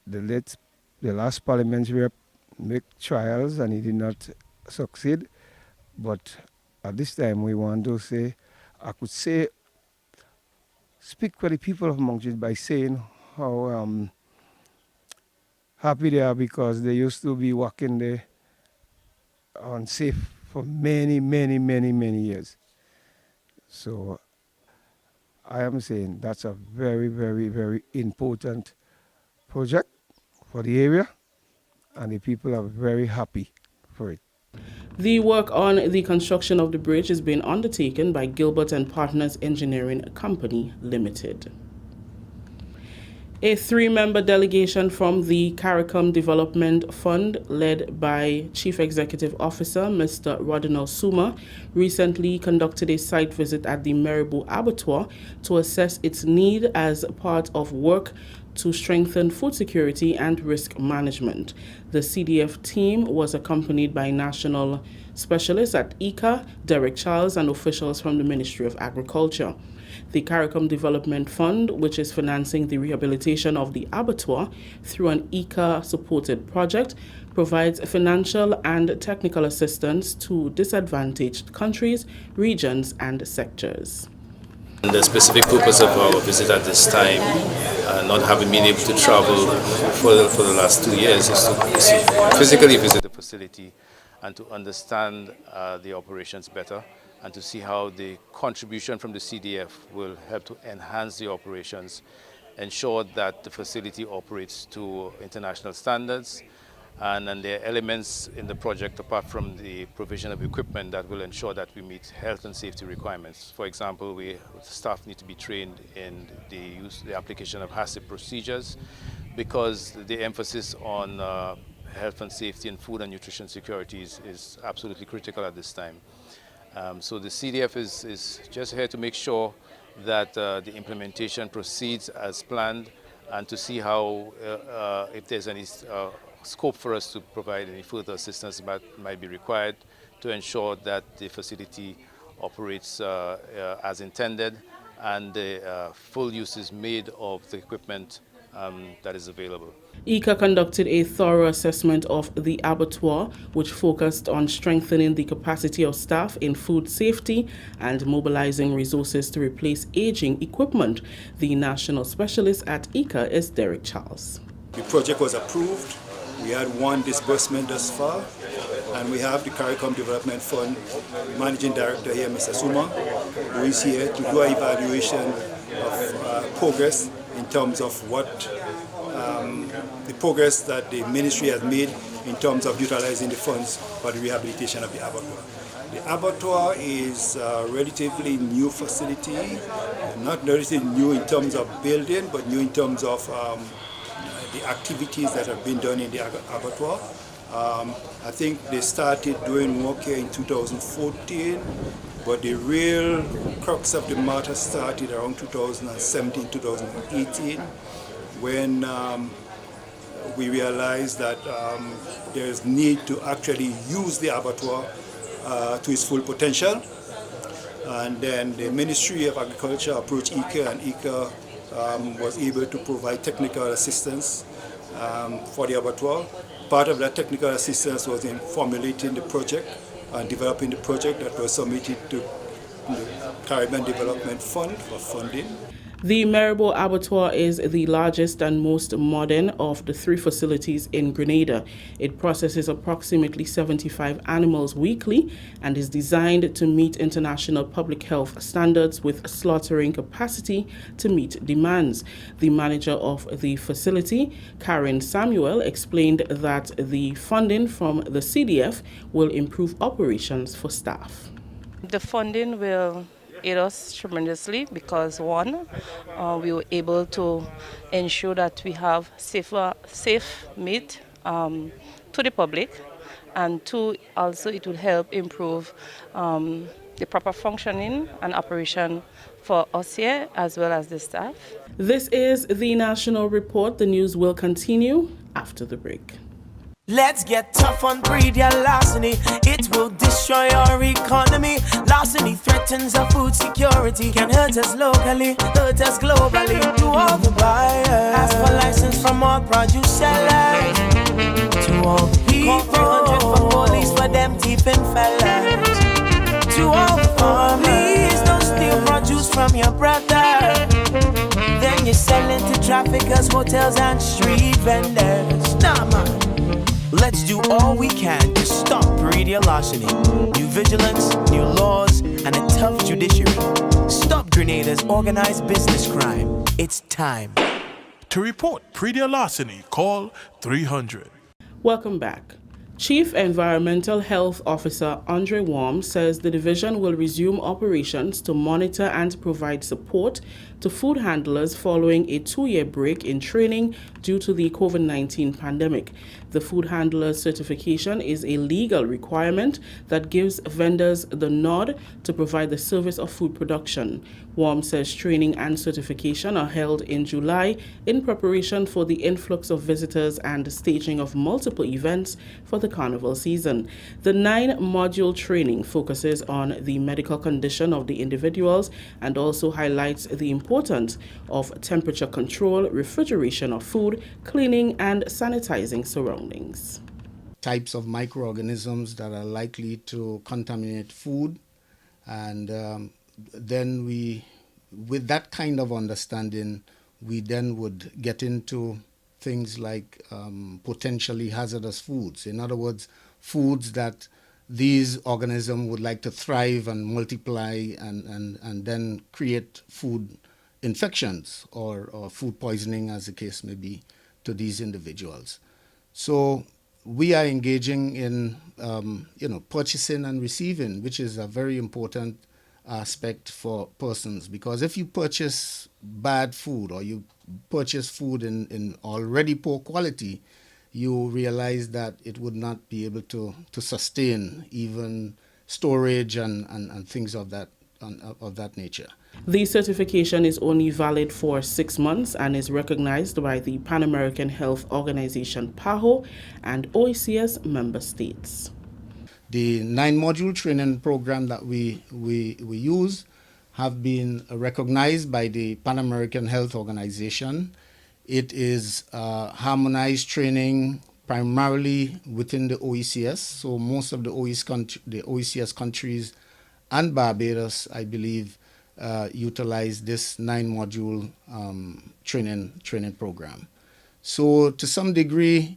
The last parliamentary rep make trials and he did not succeed. But at this time we want to say, I could say, speak for the people of Montreal by saying how happy they are because they used to be walking there unsafe for many, many, many, many years. So I am saying that's a very, very, very important project for the area, and the people are very happy for it. The work on the construction of the bridge is being undertaken by Gilbert and Partners Engineering Company Limited. A 3-member delegation from the CARICOM Development Fund, led by Chief Executive Officer Mr. Rodinel Suma, recently conducted a site visit at the Maribou Abattoir to assess its need as part of work to strengthen food security and risk management. The CDF team was accompanied by national specialists at ICA, Derek Charles, and officials from the Ministry of Agriculture. The CARICOM Development Fund, which is financing the rehabilitation of the abattoir through an ICA-supported project, provides financial and technical assistance to disadvantaged countries, regions, and sectors. The specific purpose of our visit at this time, not having been able to travel for the last 2 years, is to physically visit the facility and to understand the operations better, and to see how the contribution from the CDF will help to enhance the operations, ensure that the facility operates to international standards, and then there are elements in the project apart from the provision of equipment that will ensure that we meet health and safety requirements. For example, staff need to be trained in the application of HACCP procedures, because the emphasis on health and safety and food and nutrition security is absolutely critical at this time. So the CDF is just here to make sure that the implementation proceeds as planned, and to see how, if there's any scope for us to provide any further assistance that might be required to ensure that the facility operates as intended, and full use is made of the equipment that is available. ICA conducted a thorough assessment of the abattoir, which focused on strengthening the capacity of staff in food safety and mobilizing resources to replace aging equipment. The national specialist at ICA is Derek Charles. The project was approved. We had one disbursement thus far, and we have the CARICOM Development Fund Managing Director here, Mr. Suma, who is here to do an evaluation of progress in terms of what the progress that the ministry has made in terms of utilizing the funds for the rehabilitation of the abattoir. The abattoir is a relatively new facility, not relatively new in terms of building, but new in terms of the activities that have been done in the abattoir. I think they started doing work here in 2014, but the real crux of the matter started around 2017, 2018, when we realized that there is need to actually use the abattoir to its full potential. And then the Ministry of Agriculture approached ICA, and ICA was able to provide technical assistance for the abattoir. Part of that technical assistance was in formulating the project and developing the project that was submitted to the Caribbean Development Fund for funding. The Maribor Abattoir is the largest and most modern of the 3 facilities in Grenada. It processes approximately 75 animals weekly and is designed to meet international public health standards with slaughtering capacity to meet demands. The manager of the facility, Karen Samuel, explained that the funding from the CDF will improve operations for staff. The funding will aid us tremendously because, one, we were able to ensure that we have safe meat to the public, and 2, also it will help improve the proper functioning and operation for us here as well as the staff. This is the National Report. The news will continue after the break. Let's get tough on greed and larceny. It will destroy our economy. Larceny threatens our food security. Can hurt us locally, hurt us globally. To all the buyers, ask for license from all produce sellers. To all the people, 300 for police for them thieving fellas. To all the farmers, please don't steal produce from your brother. Then you're selling to traffickers, hotels and street vendors. Nah, man. Let's do all we can to stop greedy and larceny. New vigilance, new laws, and a tough judiciary. Stop Grenada's organized business crime. It's time. To report greedy and larceny, call 300. Welcome back. Chief Environmental Health Officer Andre Worm says the division will resume operations to monitor and provide support to food handlers following a 2-year break in training due to the COVID-19 pandemic. The food handler's certification is a legal requirement that gives vendors the nod to provide the service of food production. Worm says training and certification are held in July in preparation for the influx of visitors and staging of multiple events for the carnival season. The 9-module training focuses on the medical condition of the individuals and also highlights the importance of temperature control, refrigeration of food, cleaning and sanitizing surroundings. Types of microorganisms that are likely to contaminate food, and then with that kind of understanding, we then would get into things like potentially hazardous foods. In other words, foods that these organisms would like to thrive and multiply and then create food infections or food poisoning, as the case may be, to these individuals. So we are engaging in purchasing and receiving, which is a very important aspect for persons, because if you purchase bad food or you purchase food in already poor quality, you realize that it would not be able to sustain even storage and things of that nature. The certification is only valid for 6 months and is recognized by the Pan American Health Organization PAHO and OECS member states. The 9-module training program that we use have been recognized by the Pan American Health Organization. It is harmonized training primarily within the OECS. So most of the OECS countries and Barbados, I believe, utilize this 9-module training program. So to some degree,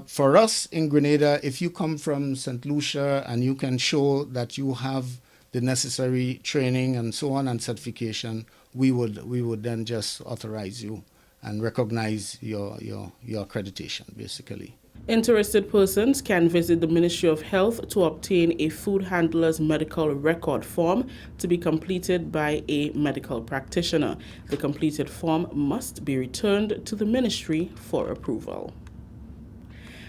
for us in Grenada, if you come from St. Lucia and you can show that you have the necessary training and so on and certification, we would then just authorize you and recognize your accreditation, basically. Interested persons can visit the Ministry of Health to obtain a food handler's medical record form to be completed by a medical practitioner. The completed form must be returned to the ministry for approval.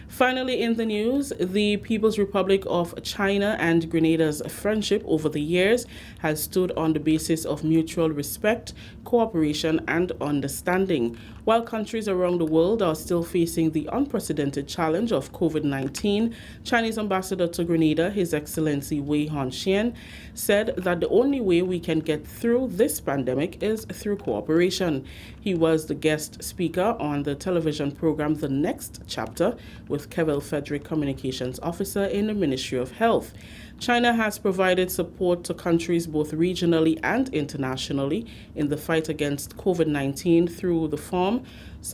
Finally, in the news, the People's Republic of China and Grenada's friendship over the years has stood on the basis of mutual respect, cooperation, and understanding. While countries around the world are still facing the unprecedented challenge of COVID-19, Chinese Ambassador to Grenada, His Excellency Wei Hongxian, said that the only way we can get through this pandemic is through cooperation. He was the guest speaker on the television program The Next Chapter with Kevil Frederick, Communications Officer in the Ministry of Health. China has provided support to countries both regionally and internationally in the fight against COVID-19 through the form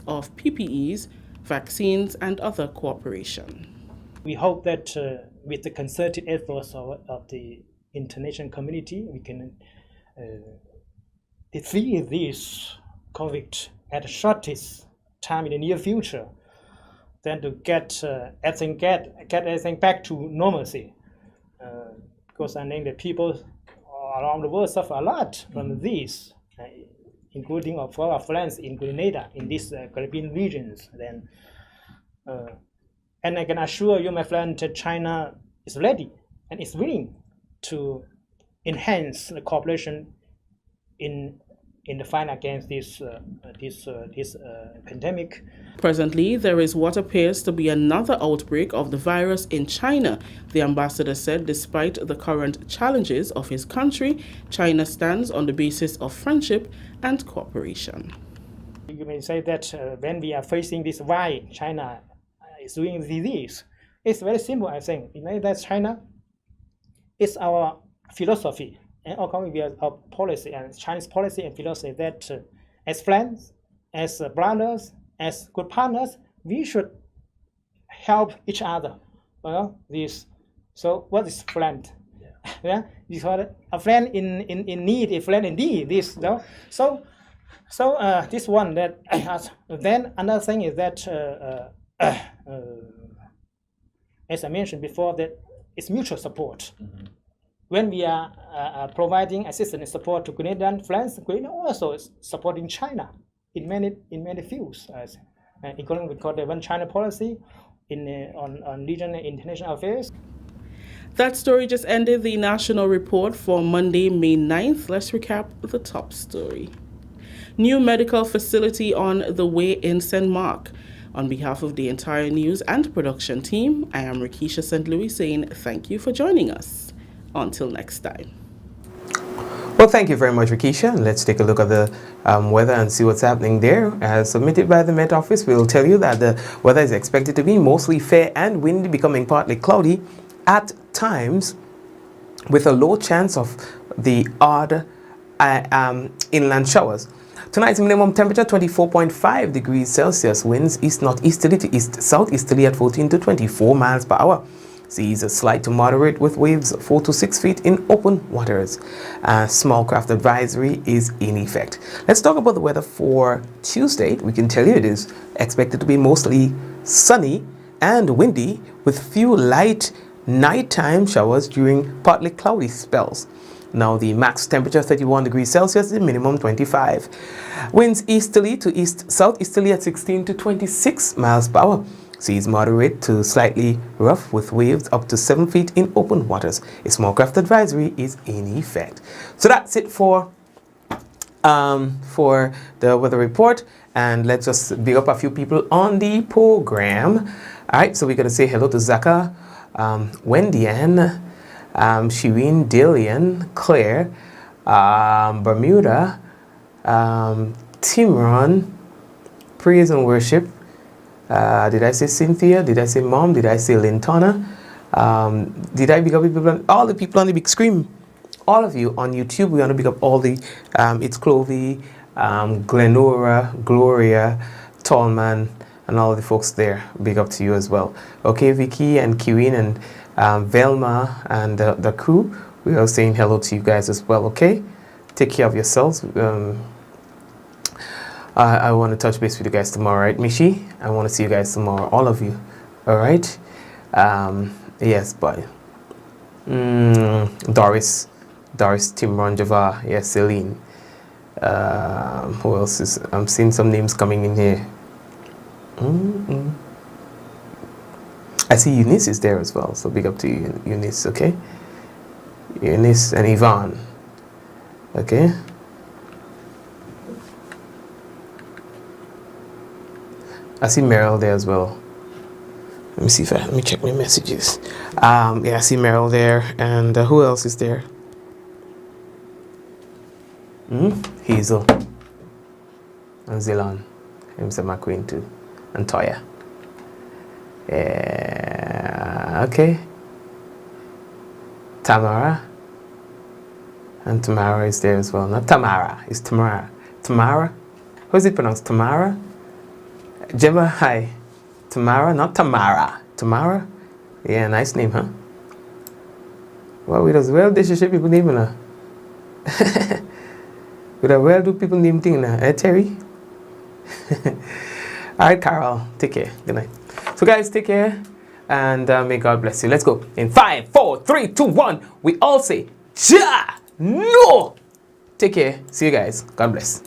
of PPEs, vaccines, and other cooperation. We hope that with the concerted efforts of the international community, we can defeat this COVID at the shortest time in the near future, then to get everything back to normalcy. Because I think that people around the world suffer a lot from this, including of our friends in Grenada, in these Caribbean regions. Then, and I can assure you, my friend, that China is ready and is willing to enhance the cooperation in the fight against this pandemic. Presently, there is what appears to be another outbreak of the virus in China. The ambassador said despite the current challenges of his country, China stands on the basis of friendship and cooperation. You may say that when we are facing this, why China is doing this? It's very simple, I think. You know that China is our philosophy and our policy and Chinese policy and philosophy that as friends, as brothers, as good partners, we should help each other. This. So what is friend? Yeah, because a friend in need, a friend in need. This. No? So this one that I asked. Then another thing is that as I mentioned before, that it's mutual support. When we are providing assistance and support to Grenadian friends, Grenadian also is supporting China in many fields, including we call the One China policy on regional and international affairs. That story just ended the national report for Monday, May 9th. Let's recap the top story. New medical facility on the way in St. Mark. On behalf of the entire news and production team, I am Rikisha St. Louis saying thank you for joining us. Until next time. Well, thank you very much, Rikisha. Let's take a look at the weather and see what's happening there. As submitted by the Met Office, we'll tell you that the weather is expected to be mostly fair and windy, becoming partly cloudy at times, with a low chance of the odd inland showers. Tonight's minimum temperature 24.5 degrees Celsius. Winds east-northeasterly to east-southeasterly at 14 to 24 miles per hour. Seas are slight to moderate with waves 4 to 6 feet in open waters. Small craft advisory is in effect. Let's talk about the weather for Tuesday. We can tell you it is expected to be mostly sunny and windy with few light nighttime showers during partly cloudy spells. Now the max temperature 31 degrees Celsius, the minimum 25. Winds easterly to east-southeasterly at 16 to 26 miles per hour. Seas moderate to slightly rough with waves up to 7 feet in open waters. A small craft advisory is in effect. So that's it for the weather report. And let's just big up a few people on the program. All right, so we're going to say hello to Zaka, Wendy Ann, Shireen, Dillian, Claire, Bermuda, Timron, Praise and Worship. Did I say Cynthia? Did I say Mom? Did I say Lintana? Did I big up people? All the people on the big screen. All of you on YouTube. We want to big up all the, it's Clovey, Glenora, Gloria, Tallman, and all the folks there. Big up to you as well. Okay, Vicky and Kirin and Velma and the crew. We are saying hello to you guys as well, okay? Take care of yourselves. I want to touch base with you guys tomorrow, right, Mishi? I want to see you guys tomorrow, all of you. All right? Yes, bye. Doris, Timron, Java, yes, Celine. Who else is? I'm seeing some names coming in here. I see Eunice is there as well, so big up to you, Eunice, okay? Eunice and Yvonne, okay? I see Meryl there as well. Let me see if let me check my messages. Yeah, I see Meryl there, and who else is there? Hazel and Zilon, himself my queen too, and Toya. Yeah, okay. Tamara. And Tamara is there as well. Not Tamara, it's Tamara. Tamara? How is it pronounced? Tamara? Gemma, hi. Tamara, not Tamara. Tamara? Yeah, nice name, huh? Well, with as well, this ship people name, with a well do people name thing, Terry? All right, Carol, take care. Good night. So guys, take care, and may God bless you. Let's go. In 5, 4, 3, 2, 1, we all say, Ja! No! Take care. See you guys. God bless.